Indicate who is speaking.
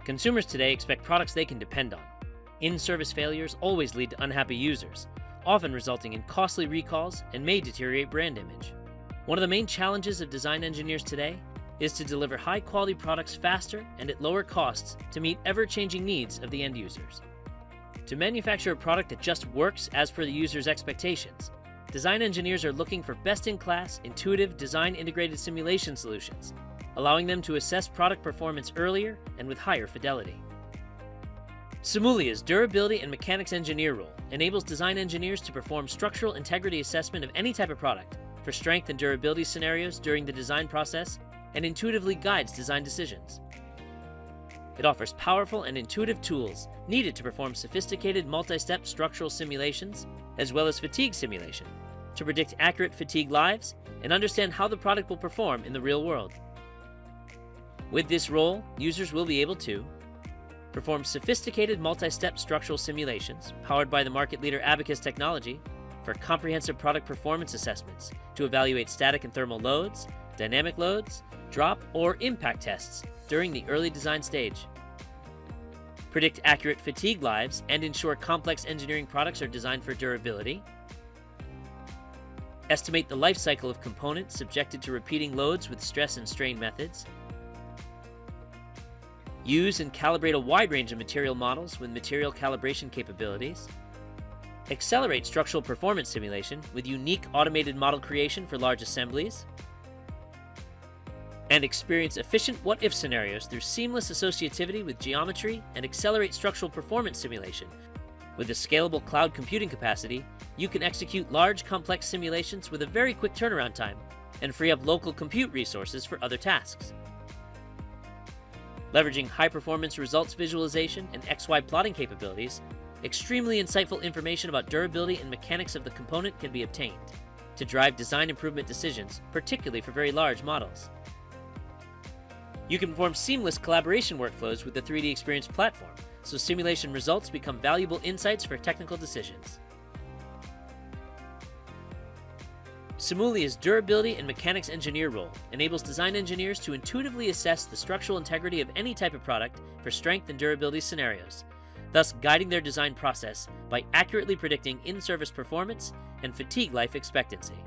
Speaker 1: Consumers today expect products they can depend on. In-service failures always lead to unhappy users, often resulting in costly recalls and may deteriorate brand image. One of the main challenges of design engineers today is to deliver high-quality products faster and at lower costs to meet ever-changing needs of the end users. To manufacture a product that just works as per the user's expectations, design engineers are looking for best-in-class, intuitive, design-integrated simulation solutions, allowing them to assess product performance earlier and with higher fidelity. Simulia's Durability and Mechanics Engineer role enables design engineers to perform structural integrity assessment of any type of product for strength and durability scenarios during the design process and intuitively guides design decisions. It offers powerful and intuitive tools needed to perform sophisticated multi-step structural simulations as well as fatigue simulation to predict accurate fatigue lives and understand how the product will perform in the real world. With this role, users will be able to perform sophisticated multi-step structural simulations powered by the market leader Abacus technology for comprehensive product performance assessments to evaluate static and thermal loads, dynamic loads, drop, or impact tests during the early design stage. Predict accurate fatigue lives and ensure complex engineering products are designed for durability. Estimate the life cycle of components subjected to repeating loads with stress and strain methods. Use and calibrate a wide range of material models with material calibration capabilities. Accelerate structural performance simulation with unique automated model creation for large assemblies. And experience efficient what-if scenarios through seamless associativity with geometry and accelerate structural performance simulation. With a scalable cloud computing capacity, you can execute large, complex simulations with a very quick turnaround time and free up local compute resources for other tasks. Leveraging high-performance results visualization and XY plotting capabilities, extremely insightful information about durability and mechanics of the component can be obtained to drive design improvement decisions, particularly for very large models. You can perform seamless collaboration workflows with the 3DEXPERIENCE platform, so simulation results become valuable insights for technical decisions. Simulia's Durability and Mechanics Engineer role enables design engineers to intuitively assess the structural integrity of any type of product for strength and durability scenarios, thus guiding their design process by accurately predicting in-service performance and fatigue life expectancy.